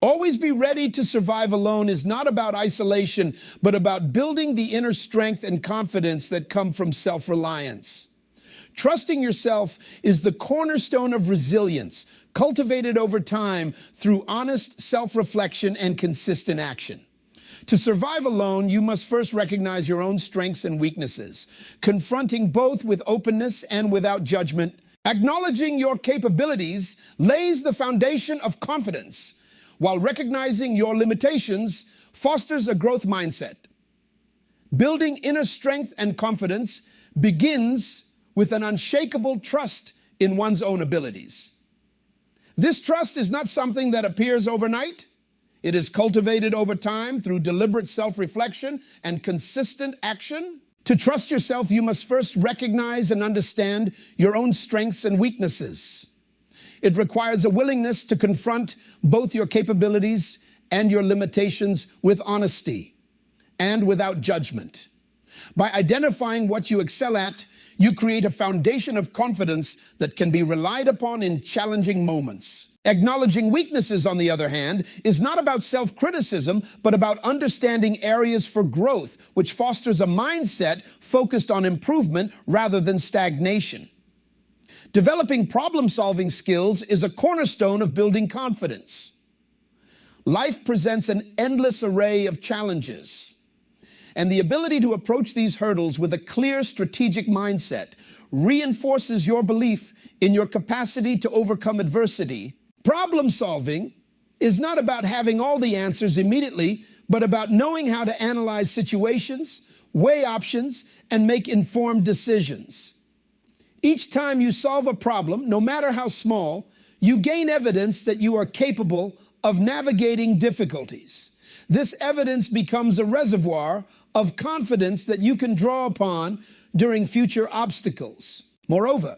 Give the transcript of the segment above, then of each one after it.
Always be ready to survive alone is not about isolation, but about building the inner strength and confidence that come from self-reliance. Trusting yourself is the cornerstone of resilience, cultivated over time through honest self-reflection and consistent action. To survive alone, you must first recognize your own strengths and weaknesses, confronting both with openness and without judgment. Acknowledging your capabilities lays the foundation of confidence, while recognizing your limitations fosters a growth mindset. Building inner strength and confidence begins with an unshakable trust in one's own abilities. This trust is not something that appears overnight. It is cultivated over time through deliberate self-reflection and consistent action. To trust yourself, you must first recognize and understand your own strengths and weaknesses. It requires a willingness to confront both your capabilities and your limitations with honesty and without judgment. By identifying what you excel at, you create a foundation of confidence that can be relied upon in challenging moments. Acknowledging weaknesses, on the other hand, is not about self-criticism, but about understanding areas for growth, which fosters a mindset focused on improvement rather than stagnation. Developing problem-solving skills is a cornerstone of building confidence. Life presents an endless array of challenges, and the ability to approach these hurdles with a clear strategic mindset reinforces your belief in your capacity to overcome adversity. Problem-solving is not about having all the answers immediately, but about knowing how to analyze situations, weigh options, and make informed decisions. Each time you solve a problem, no matter how small, you gain evidence that you are capable of navigating difficulties. This evidence becomes a reservoir of confidence that you can draw upon during future obstacles. Moreover,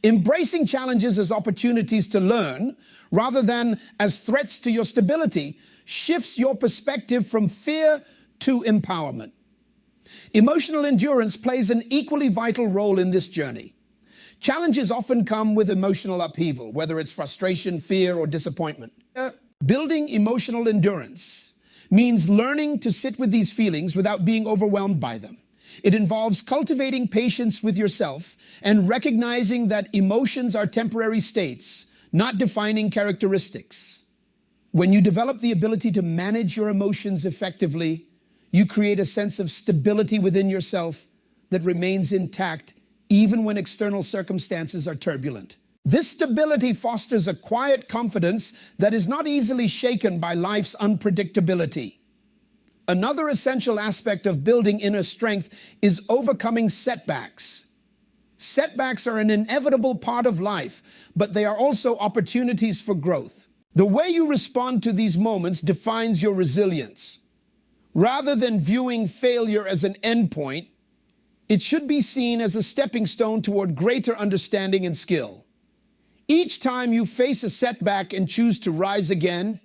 embracing challenges as opportunities to learn, rather than as threats to your stability, shifts your perspective from fear to empowerment. Emotional endurance plays an equally vital role in this journey. Challenges often come with emotional upheaval, whether it's frustration, fear, or disappointment. Building emotional endurance means learning to sit with these feelings without being overwhelmed by them. It involves cultivating patience with yourself and recognizing that emotions are temporary states, not defining characteristics. When you develop the ability to manage your emotions effectively, you create a sense of stability within yourself that remains intact even when external circumstances are turbulent. This stability fosters a quiet confidence that is not easily shaken by life's unpredictability. Another essential aspect of building inner strength is overcoming setbacks. Setbacks are an inevitable part of life, but they are also opportunities for growth. The way you respond to these moments defines your resilience. Rather than viewing failure as an endpoint, it should be seen as a stepping stone toward greater understanding and skill. Each time you face a setback and choose to rise again,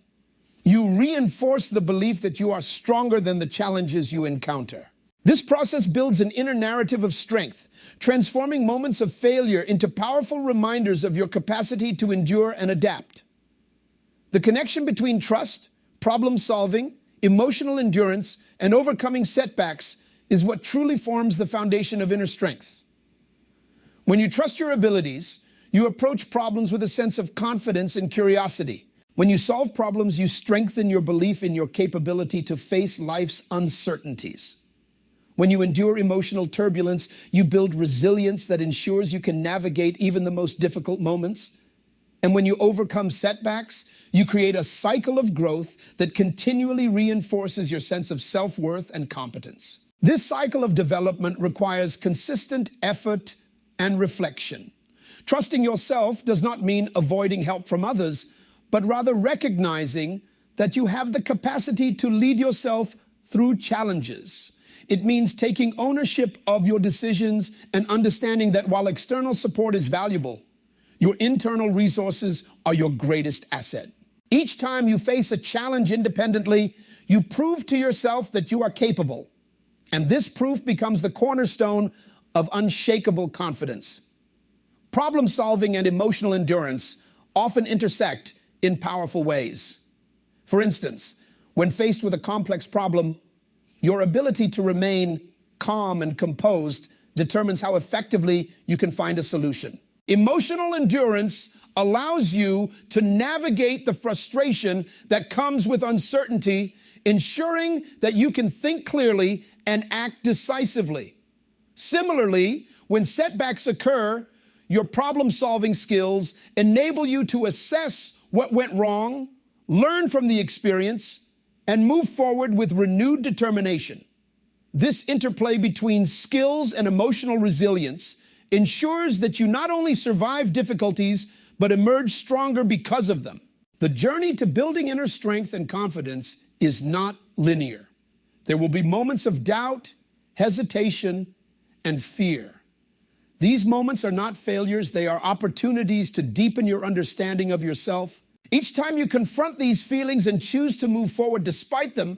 you reinforce the belief that you are stronger than the challenges you encounter. This process builds an inner narrative of strength, transforming moments of failure into powerful reminders of your capacity to endure and adapt. The connection between trust, problem solving, emotional endurance, and overcoming setbacks is what truly forms the foundation of inner strength. When you trust your abilities, you approach problems with a sense of confidence and curiosity. When you solve problems, you strengthen your belief in your capability to face life's uncertainties. When you endure emotional turbulence, you build resilience that ensures you can navigate even the most difficult moments. And when you overcome setbacks, you create a cycle of growth that continually reinforces your sense of self-worth and competence. This cycle of development requires consistent effort and reflection. Trusting yourself does not mean avoiding help from others, but rather recognizing that you have the capacity to lead yourself through challenges. It means taking ownership of your decisions and understanding that while external support is valuable, your internal resources are your greatest asset. Each time you face a challenge independently, you prove to yourself that you are capable. And this proof becomes the cornerstone of unshakable confidence. Problem solving and emotional endurance often intersect in powerful ways. For instance, when faced with a complex problem, your ability to remain calm and composed determines how effectively you can find a solution. Emotional endurance allows you to navigate the frustration that comes with uncertainty, ensuring that you can think clearly and act decisively. Similarly, when setbacks occur, your problem-solving skills enable you to assess what went wrong, learn from the experience, and move forward with renewed determination. This interplay between skills and emotional resilience ensures that you not only survive difficulties, but emerge stronger because of them. The journey to building inner strength and confidence is not linear. There will be moments of doubt, hesitation, and fear. These moments are not failures, they are opportunities to deepen your understanding of yourself. Each time you confront these feelings and choose to move forward despite them,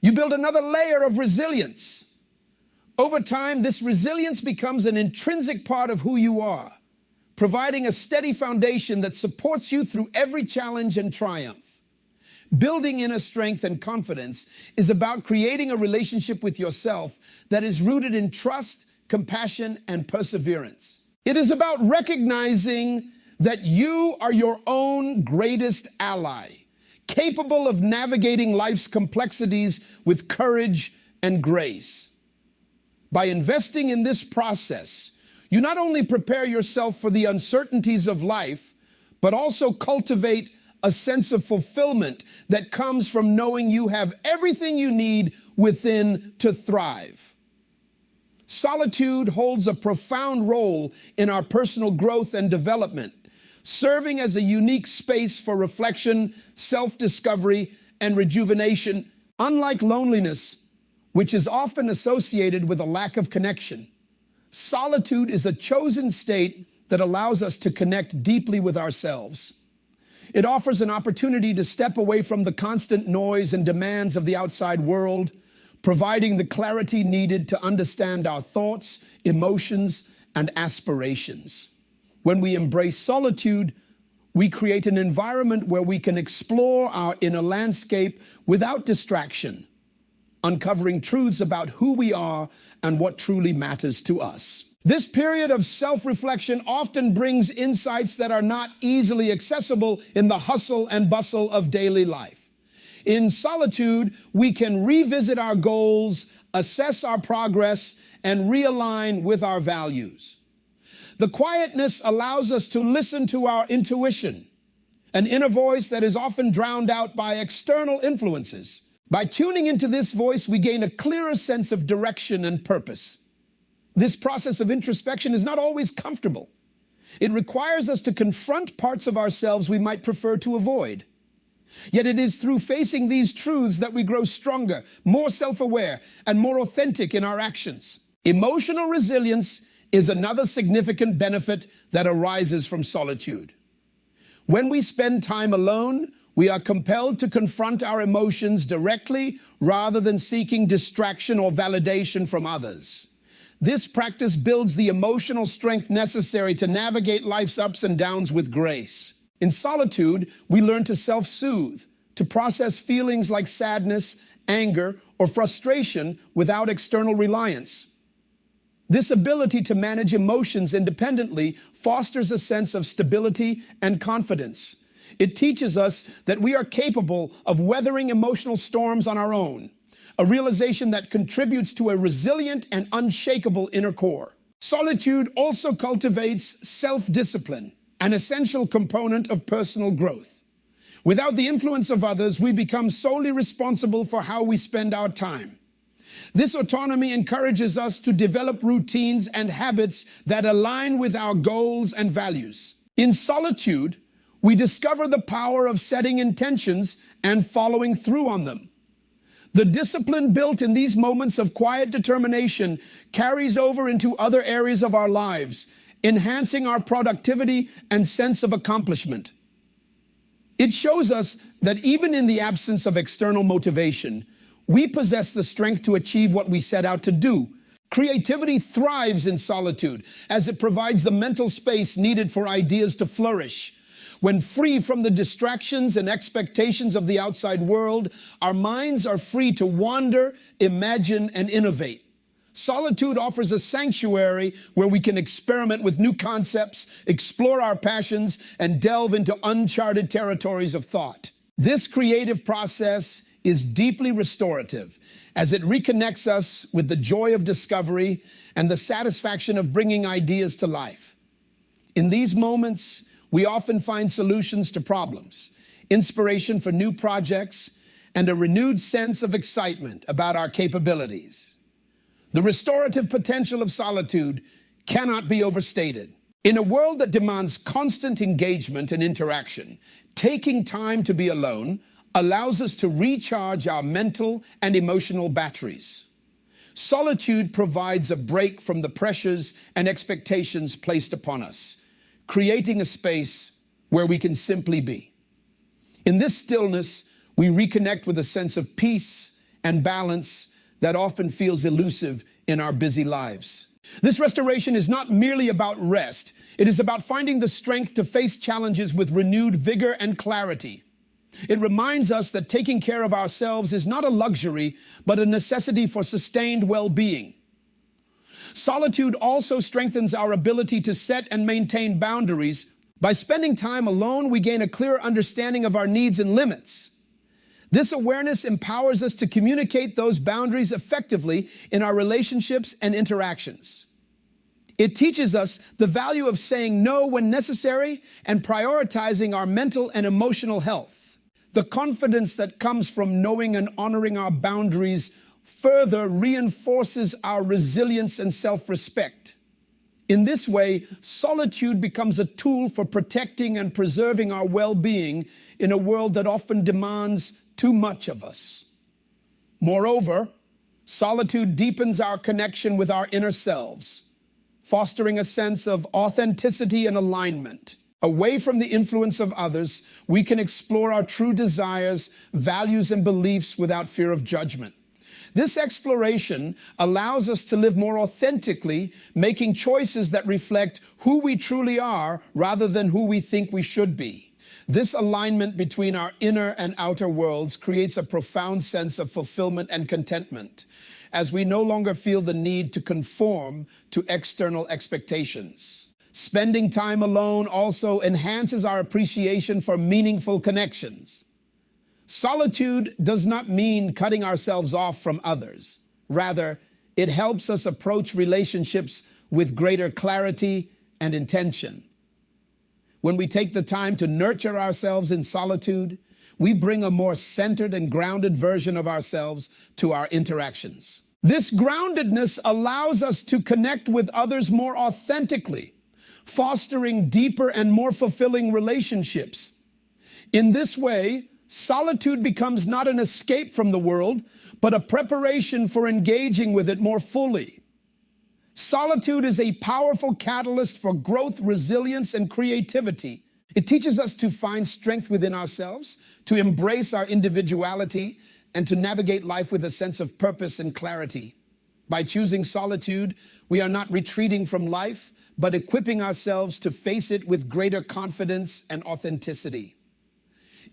you build another layer of resilience. Over time, this resilience becomes an intrinsic part of who you are, providing a steady foundation that supports you through every challenge and triumph. Building inner strength and confidence is about creating a relationship with yourself that is rooted in trust, compassion, and perseverance. It is about recognizing that you are your own greatest ally, capable of navigating life's complexities with courage and grace. By investing in this process, you not only prepare yourself for the uncertainties of life, but also cultivate a sense of fulfillment that comes from knowing you have everything you need within to thrive. Solitude holds a profound role in our personal growth and development, serving as a unique space for reflection, self-discovery, and rejuvenation. Unlike loneliness, which is often associated with a lack of connection, solitude is a chosen state that allows us to connect deeply with ourselves. It offers an opportunity to step away from the constant noise and demands of the outside world, providing the clarity needed to understand our thoughts, emotions, and aspirations. When we embrace solitude, we create an environment where we can explore our inner landscape without distraction, uncovering truths about who we are and what truly matters to us. This period of self-reflection often brings insights that are not easily accessible in the hustle and bustle of daily life. In solitude, we can revisit our goals, assess our progress, and realign with our values. The quietness allows us to listen to our intuition, an inner voice that is often drowned out by external influences. By tuning into this voice, we gain a clearer sense of direction and purpose. This process of introspection is not always comfortable. It requires us to confront parts of ourselves we might prefer to avoid. Yet it is through facing these truths that we grow stronger, more self-aware, and more authentic in our actions. Emotional resilience is another significant benefit that arises from solitude. When we spend time alone, we are compelled to confront our emotions directly rather than seeking distraction or validation from others. This practice builds the emotional strength necessary to navigate life's ups and downs with grace. In solitude, we learn to self-soothe, to process feelings like sadness, anger, or frustration without external reliance. This ability to manage emotions independently fosters a sense of stability and confidence. It teaches us that we are capable of weathering emotional storms on our own, a realization that contributes to a resilient and unshakable inner core. Solitude also cultivates self-discipline, an essential component of personal growth. Without the influence of others, we become solely responsible for how we spend our time. This autonomy encourages us to develop routines and habits that align with our goals and values. In solitude, we discover the power of setting intentions and following through on them. The discipline built in these moments of quiet determination carries over into other areas of our lives, enhancing our productivity and sense of accomplishment. It shows us that even in the absence of external motivation, we possess the strength to achieve what we set out to do. Creativity thrives in solitude as it provides the mental space needed for ideas to flourish. When free from the distractions and expectations of the outside world, our minds are free to wander, imagine, and innovate. Solitude offers a sanctuary where we can experiment with new concepts, explore our passions, and delve into uncharted territories of thought. This creative process is deeply restorative as it reconnects us with the joy of discovery and the satisfaction of bringing ideas to life. In these moments, we often find solutions to problems, inspiration for new projects, and a renewed sense of excitement about our capabilities. The restorative potential of solitude cannot be overstated. In a world that demands constant engagement and interaction, taking time to be alone allows us to recharge our mental and emotional batteries. Solitude provides a break from the pressures and expectations placed upon us, creating a space where we can simply be. In this stillness, we reconnect with a sense of peace and balance that often feels elusive in our busy lives. This restoration is not merely about rest. It is about finding the strength to face challenges with renewed vigor and clarity. It reminds us that taking care of ourselves is not a luxury, but a necessity for sustained well-being. Solitude also strengthens our ability to set and maintain boundaries. By spending time alone, we gain a clearer understanding of our needs and limits. This awareness empowers us to communicate those boundaries effectively in our relationships and interactions. It teaches us the value of saying no when necessary and prioritizing our mental and emotional health. The confidence that comes from knowing and honoring our boundaries further reinforces our resilience and self-respect. In this way, solitude becomes a tool for protecting and preserving our well-being in a world that often demands too much of us. Moreover, solitude deepens our connection with our inner selves, fostering a sense of authenticity and alignment. Away from the influence of others, we can explore our true desires, values, and beliefs without fear of judgment. This exploration allows us to live more authentically, making choices that reflect who we truly are rather than who we think we should be. This alignment between our inner and outer worlds creates a profound sense of fulfillment and contentment, as we no longer feel the need to conform to external expectations. Spending time alone also enhances our appreciation for meaningful connections. Solitude does not mean cutting ourselves off from others. Rather, it helps us approach relationships with greater clarity and intention. When we take the time to nurture ourselves in solitude, we bring a more centered and grounded version of ourselves to our interactions. This groundedness allows us to connect with others more authentically, fostering deeper and more fulfilling relationships. In this way, solitude becomes not an escape from the world, but a preparation for engaging with it more fully. Solitude is a powerful catalyst for growth, resilience, and creativity. It teaches us to find strength within ourselves, to embrace our individuality, and to navigate life with a sense of purpose and clarity. By choosing solitude, we are not retreating from life, but equipping ourselves to face it with greater confidence and authenticity.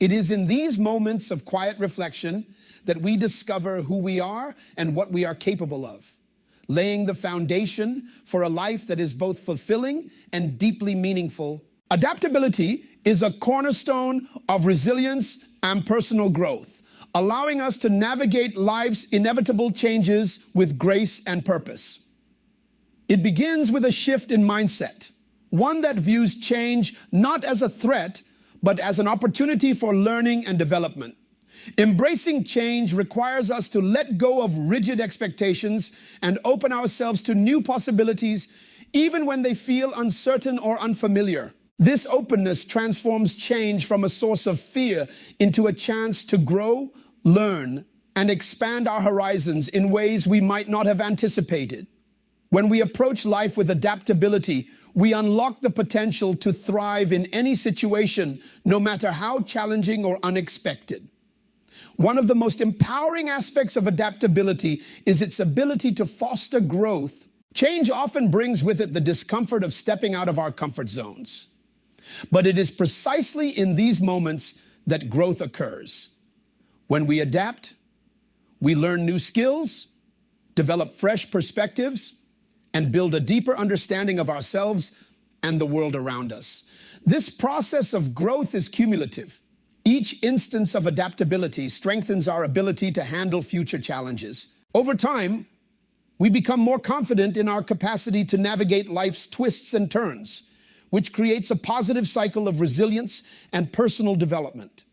It is in these moments of quiet reflection that we discover who we are and what we are capable of, laying the foundation for a life that is both fulfilling and deeply meaningful. Adaptability is a cornerstone of resilience and personal growth, allowing us to navigate life's inevitable changes with grace and purpose. It begins with a shift in mindset, one that views change not as a threat, but as an opportunity for learning and development. Embracing change requires us to let go of rigid expectations and open ourselves to new possibilities, even when they feel uncertain or unfamiliar. This openness transforms change from a source of fear into a chance to grow, learn, and expand our horizons in ways we might not have anticipated. When we approach life with adaptability, we unlock the potential to thrive in any situation, no matter how challenging or unexpected. One of the most empowering aspects of adaptability is its ability to foster growth. Change often brings with it the discomfort of stepping out of our comfort zones. But it is precisely in these moments that growth occurs. When we adapt, we learn new skills, develop fresh perspectives, and build a deeper understanding of ourselves and the world around us. This process of growth is cumulative. Each instance of adaptability strengthens our ability to handle future challenges. Over time, we become more confident in our capacity to navigate life's twists and turns, which creates a positive cycle of resilience and personal development.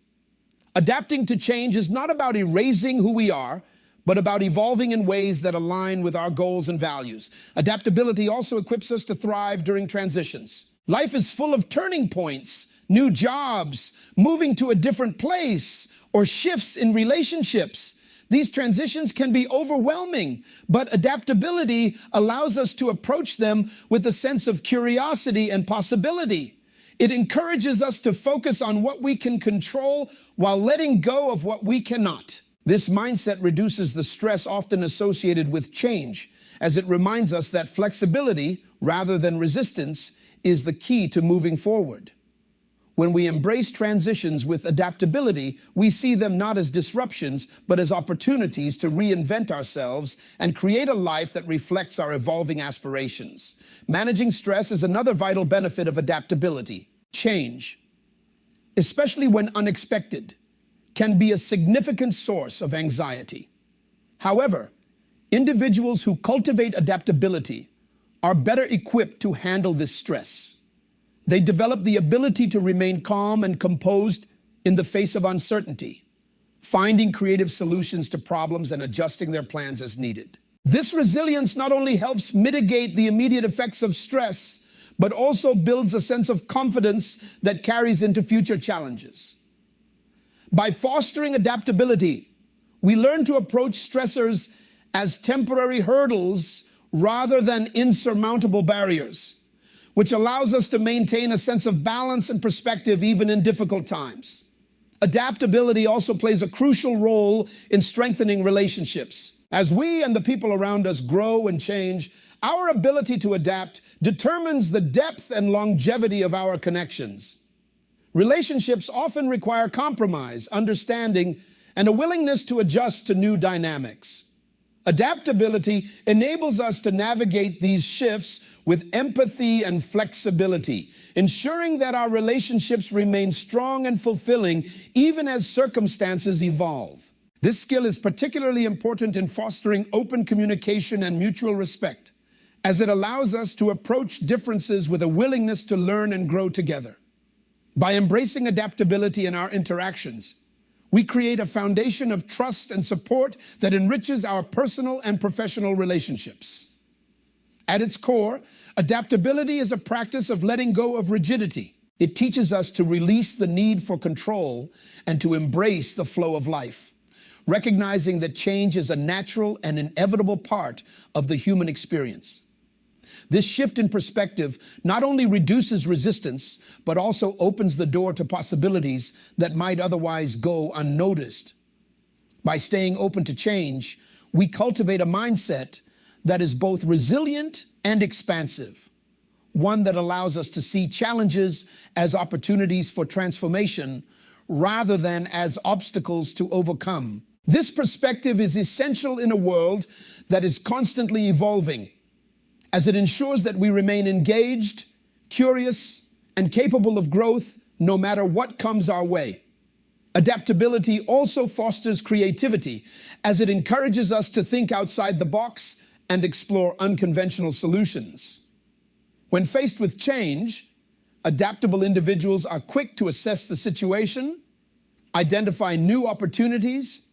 Adapting to change is not about erasing who we are, but about evolving in ways that align with our goals and values. Adaptability also equips us to thrive during transitions. Life is full of turning points, new jobs, moving to a different place, or shifts in relationships. These transitions can be overwhelming, but adaptability allows us to approach them with a sense of curiosity and possibility. It encourages us to focus on what we can control while letting go of what we cannot. This mindset reduces the stress often associated with change, as it reminds us that flexibility, rather than resistance, is the key to moving forward. When we embrace transitions with adaptability, we see them not as disruptions, but as opportunities to reinvent ourselves and create a life that reflects our evolving aspirations. Managing stress is another vital benefit of adaptability. Change, especially when unexpected, can be a significant source of anxiety. However, individuals who cultivate adaptability are better equipped to handle this stress. They develop the ability to remain calm and composed in the face of uncertainty, finding creative solutions to problems and adjusting their plans as needed. This resilience not only helps mitigate the immediate effects of stress, but also builds a sense of confidence that carries into future challenges. By fostering adaptability, we learn to approach stressors as temporary hurdles rather than insurmountable barriers, which allows us to maintain a sense of balance and perspective even in difficult times. Adaptability also plays a crucial role in strengthening relationships. As we and the people around us grow and change, our ability to adapt determines the depth and longevity of our connections. Relationships often require compromise, understanding, and a willingness to adjust to new dynamics. Adaptability enables us to navigate these shifts with empathy and flexibility, ensuring that our relationships remain strong and fulfilling even as circumstances evolve. This skill is particularly important in fostering open communication and mutual respect, as it allows us to approach differences with a willingness to learn and grow together. By embracing adaptability in our interactions, we create a foundation of trust and support that enriches our personal and professional relationships. At its core, adaptability is a practice of letting go of rigidity. It teaches us to release the need for control and to embrace the flow of life, recognizing that change is a natural and inevitable part of the human experience. This shift in perspective not only reduces resistance, but also opens the door to possibilities that might otherwise go unnoticed. By staying open to change, we cultivate a mindset that is both resilient and expansive, one that allows us to see challenges as opportunities for transformation rather than as obstacles to overcome. This perspective is essential in a world that is constantly evolving, as it ensures that we remain engaged, curious, and capable of growth no matter what comes our way. Adaptability also fosters creativity, as it encourages us to think outside the box and explore unconventional solutions. When faced with change, adaptable individuals are quick to assess the situation, identify new opportunities,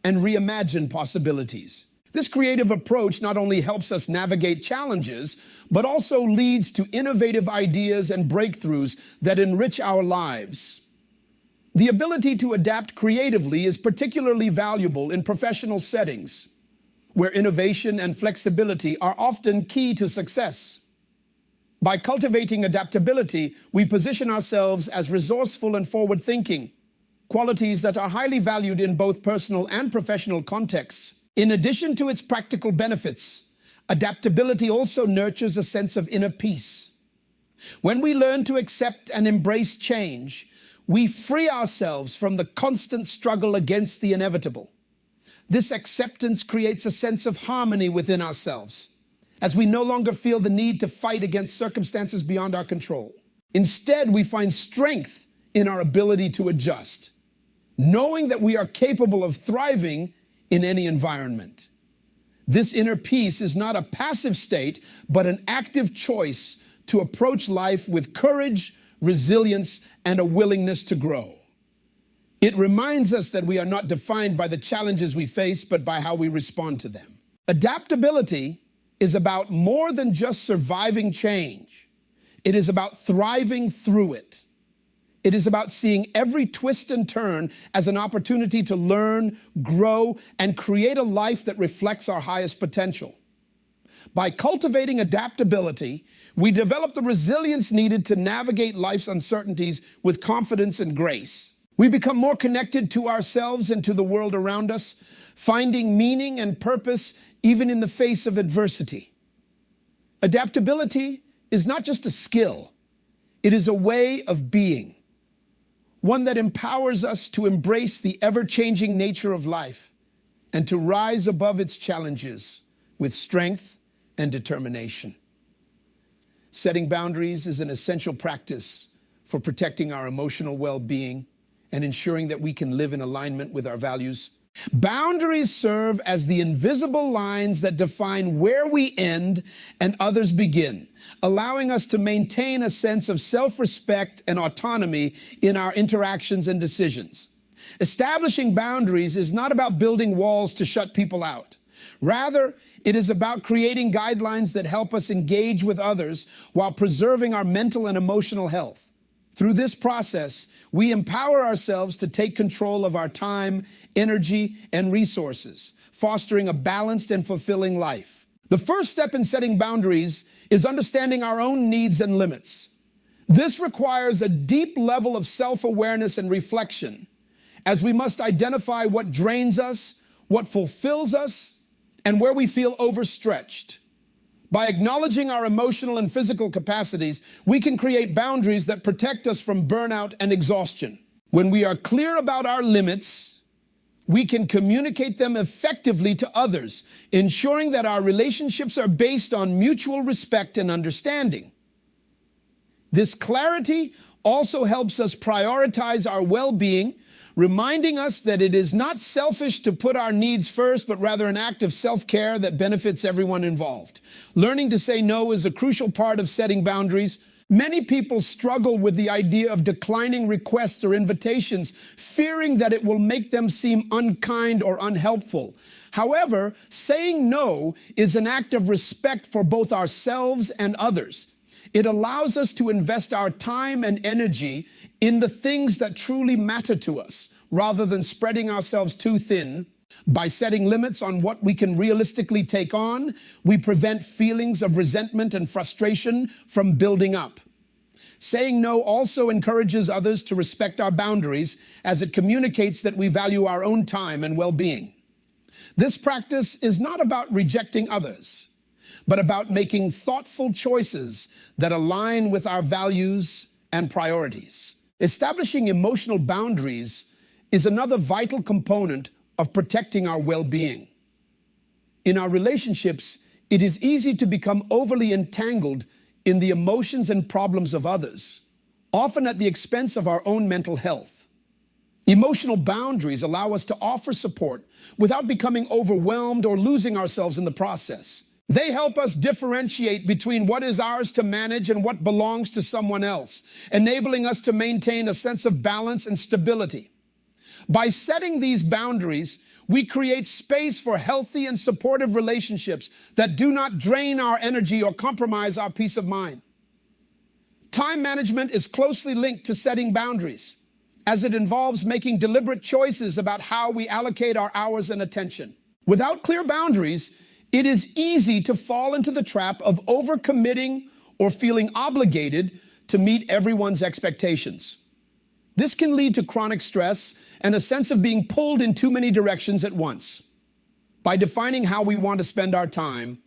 and reimagine possibilities. This creative approach not only helps us navigate challenges, but also leads to innovative ideas and breakthroughs that enrich our lives. The ability to adapt creatively is particularly valuable in professional settings, where innovation and flexibility are often key to success. By cultivating adaptability, we position ourselves as resourceful and forward-thinking, qualities that are highly valued in both personal and professional contexts. In addition to its practical benefits, adaptability also nurtures a sense of inner peace. When we learn to accept and embrace change, we free ourselves from the constant struggle against the inevitable. This acceptance creates a sense of harmony within ourselves, as we no longer feel the need to fight against circumstances beyond our control. Instead, we find strength in our ability to adjust, knowing that we are capable of thriving in any environment. This inner peace is not a passive state, but an active choice to approach life with courage, resilience, and a willingness to grow. It reminds us that we are not defined by the challenges we face, but by how we respond to them. Adaptability is about more than just surviving change. It is about thriving through it. It is about seeing every twist and turn as an opportunity to learn, grow, and create a life that reflects our highest potential. By cultivating adaptability, we develop the resilience needed to navigate life's uncertainties with confidence and grace. We become more connected to ourselves and to the world around us, finding meaning and purpose even in the face of adversity. Adaptability is not just a skill, it is a way of being, one that empowers us to embrace the ever-changing nature of life and to rise above its challenges with strength and determination. Setting boundaries is an essential practice for protecting our emotional well-being and ensuring that we can live in alignment with our values. Boundaries serve as the invisible lines that define where we end and others begin, allowing us to maintain a sense of self-respect and autonomy in our interactions and decisions. Establishing boundaries is not about building walls to shut people out. Rather, it is about creating guidelines that help us engage with others while preserving our mental and emotional health. Through this process, we empower ourselves to take control of our time, energy, and resources, fostering a balanced and fulfilling life. The first step in setting boundaries is understanding our own needs and limits. This requires a deep level of self-awareness and reflection, as we must identify what drains us, what fulfills us, and where we feel overstretched. By acknowledging our emotional and physical capacities, we can create boundaries that protect us from burnout and exhaustion. When we are clear about our limits, we can communicate them effectively to others, ensuring that our relationships are based on mutual respect and understanding. This clarity also helps us prioritize our well-being, reminding us that it is not selfish to put our needs first, but rather an act of self-care that benefits everyone involved. Learning to say no is a crucial part of setting boundaries. Many people struggle with the idea of declining requests or invitations, fearing that it will make them seem unkind or unhelpful. However, saying no is an act of respect for both ourselves and others. It allows us to invest our time and energy in the things that truly matter to us, rather than spreading ourselves too thin. By setting limits on what we can realistically take on, we prevent feelings of resentment and frustration from building up. Saying no also encourages others to respect our boundaries, as it communicates that we value our own time and well-being. This practice is not about rejecting others, but about making thoughtful choices that align with our values and priorities. Establishing emotional boundaries is another vital component of protecting our well-being. In our relationships, it is easy to become overly entangled in the emotions and problems of others, often at the expense of our own mental health. Emotional boundaries allow us to offer support without becoming overwhelmed or losing ourselves in the process. They help us differentiate between what is ours to manage and what belongs to someone else, enabling us to maintain a sense of balance and stability. By setting these boundaries, we create space for healthy and supportive relationships that do not drain our energy or compromise our peace of mind. Time management is closely linked to setting boundaries, as it involves making deliberate choices about how we allocate our hours and attention. Without clear boundaries, it is easy to fall into the trap of overcommitting or feeling obligated to meet everyone's expectations. This can lead to chronic stress and a sense of being pulled in too many directions at once. By defining how we want to spend our time,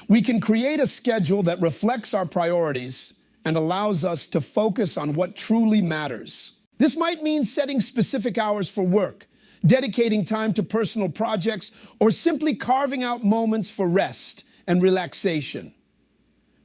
we can create a schedule that reflects our priorities and allows us to focus on what truly matters. This might mean setting specific hours for work, dedicating time to personal projects, or simply carving out moments for rest and relaxation.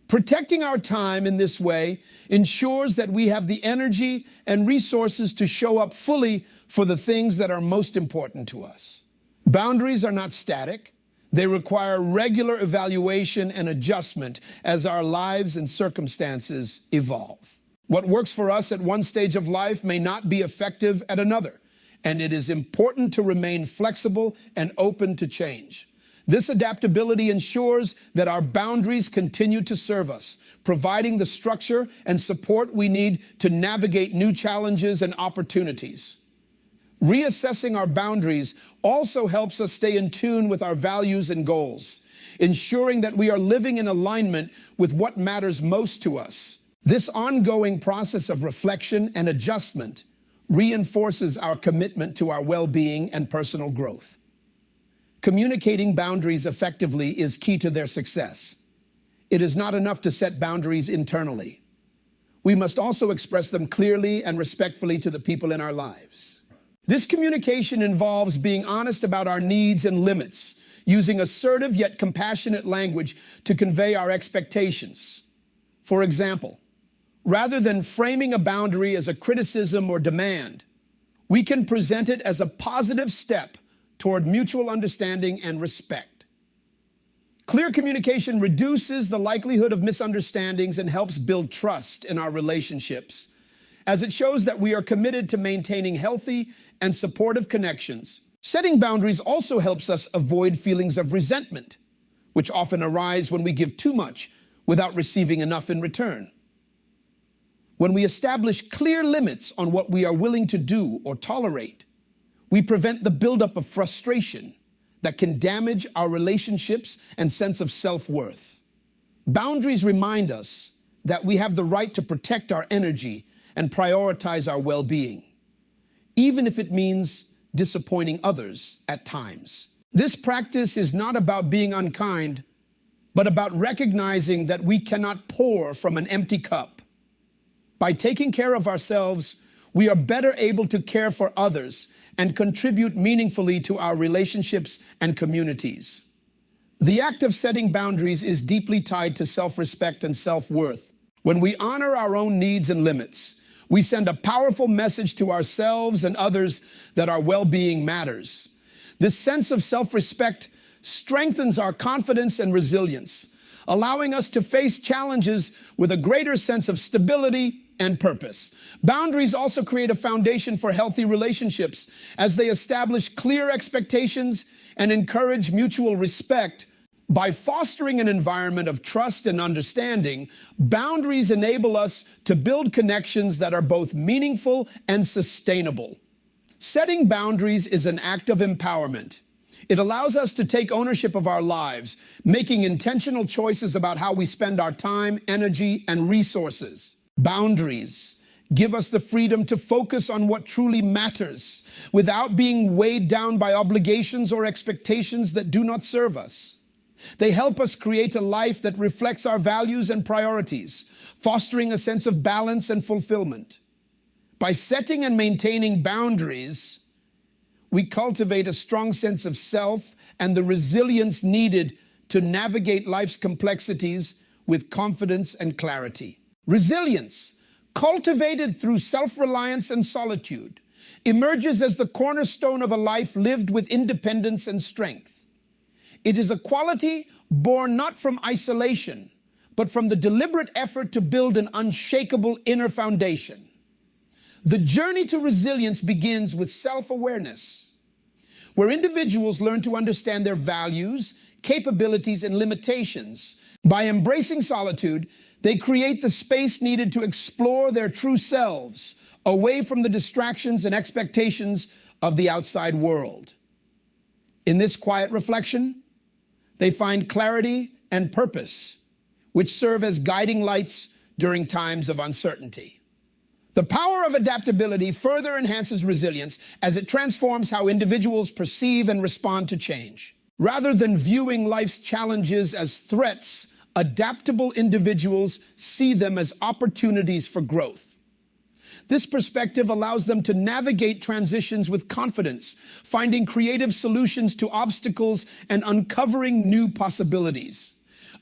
Protecting our time in this way ensures that we have the energy and resources to show up fully for the things that are most important to us. Boundaries are not static. They require regular evaluation and adjustment as our lives and circumstances evolve. What works for us at one stage of life may not be effective at another, and it is important to remain flexible and open to change. This adaptability ensures that our boundaries continue to serve us, providing the structure and support we need to navigate new challenges and opportunities. Reassessing our boundaries also helps us stay in tune with our values and goals, ensuring that we are living in alignment with what matters most to us. This ongoing process of reflection and adjustment reinforces our commitment to our well-being and personal growth. Communicating boundaries effectively is key to their success. It is not enough to set boundaries internally. We must also express them clearly and respectfully to the people in our lives. This communication involves being honest about our needs and limits, using assertive yet compassionate language to convey our expectations. For example, rather than framing a boundary as a criticism or demand, we can present it as a positive step toward mutual understanding and respect. Clear communication reduces the likelihood of misunderstandings and helps build trust in our relationships, as it shows that we are committed to maintaining healthy and supportive connections. Setting boundaries also helps us avoid feelings of resentment, which often arise when we give too much without receiving enough in return. When we establish clear limits on what we are willing to do or tolerate, we prevent the buildup of frustration that can damage our relationships and sense of self-worth. Boundaries remind us that we have the right to protect our energy and prioritize our well-being, even if it means disappointing others at times. This practice is not about being unkind, but about recognizing that we cannot pour from an empty cup. By taking care of ourselves, we are better able to care for others and contribute meaningfully to our relationships and communities. The act of setting boundaries is deeply tied to self-respect and self-worth. When we honor our own needs and limits, we send a powerful message to ourselves and others that our well-being matters. This sense of self-respect strengthens our confidence and resilience, allowing us to face challenges with a greater sense of stability and purpose. Boundaries also create a foundation for healthy relationships as they establish clear expectations and encourage mutual respect. By fostering an environment of trust and understanding, boundaries enable us to build connections that are both meaningful and sustainable. Setting boundaries is an act of empowerment. It allows us to take ownership of our lives, making intentional choices about how we spend our time, energy, and resources. Boundaries give us the freedom to focus on what truly matters without being weighed down by obligations or expectations that do not serve us. They help us create a life that reflects our values and priorities, fostering a sense of balance and fulfillment. By setting and maintaining boundaries, we cultivate a strong sense of self and the resilience needed to navigate life's complexities with confidence and clarity. Resilience, cultivated through self-reliance and solitude, emerges as the cornerstone of a life lived with independence and strength. It is a quality born not from isolation, but from the deliberate effort to build an unshakable inner foundation. The journey to resilience begins with self-awareness, where individuals learn to understand their values, capabilities, and limitations. By embracing solitude, they create the space needed to explore their true selves, away from the distractions and expectations of the outside world. In this quiet reflection, they find clarity and purpose, which serve as guiding lights during times of uncertainty. The power of adaptability further enhances resilience as it transforms how individuals perceive and respond to change. Rather than viewing life's challenges as threats adaptable individuals see them as opportunities for growth. This perspective allows them to navigate transitions with confidence, finding creative solutions to obstacles and uncovering new possibilities.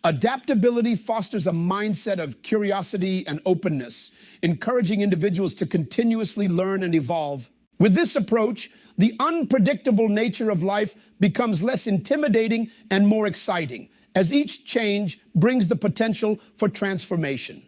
Adaptability fosters a mindset of curiosity and openness, encouraging individuals to continuously learn and evolve. With this approach, the unpredictable nature of life becomes less intimidating and more exciting, as each change brings the potential for transformation.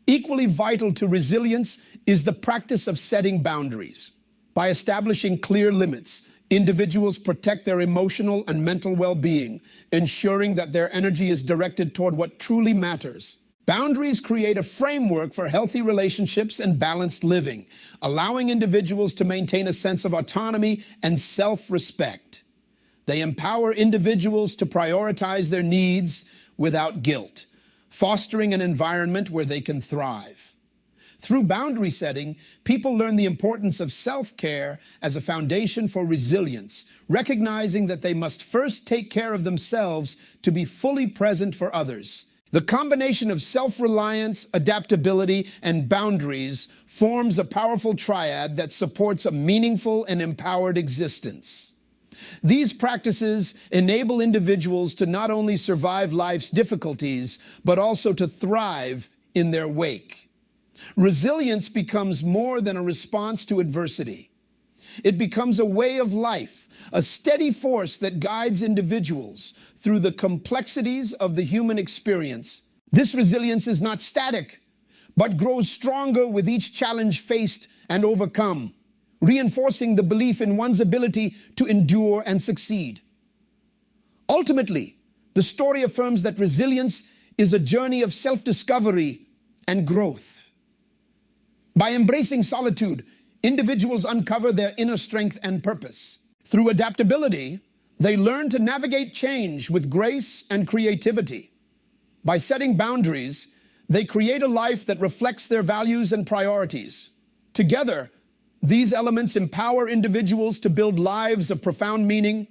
Equally vital to resilience is the practice of setting boundaries. By establishing clear limits, individuals protect their emotional and mental well-being, ensuring that their energy is directed toward what truly matters. Boundaries create a framework for healthy relationships and balanced living, allowing individuals to maintain a sense of autonomy and self-respect. They empower individuals to prioritize their needs without guilt, fostering an environment where they can thrive. Through boundary setting, people learn the importance of self-care as a foundation for resilience, recognizing that they must first take care of themselves to be fully present for others. The combination of self-reliance, adaptability, and boundaries forms a powerful triad that supports a meaningful and empowered existence. These practices enable individuals to not only survive life's difficulties, but also to thrive in their wake. Resilience becomes more than a response to adversity. It becomes a way of life, a steady force that guides individuals through the complexities of the human experience. This resilience is not static, but grows stronger with each challenge faced and overcome, reinforcing the belief in one's ability to endure and succeed. Ultimately, the story affirms that resilience is a journey of self-discovery and growth. By embracing solitude, individuals uncover their inner strength and purpose. Through adaptability, they learn to navigate change with grace and creativity. By setting boundaries, they create a life that reflects their values and priorities. Together, these elements empower individuals to build lives of profound meaning,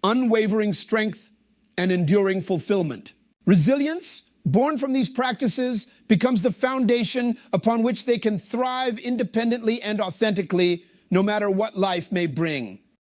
unwavering strength, and enduring fulfillment. Resilience, born from these practices, becomes the foundation upon which they can thrive independently and authentically, no matter what life may bring.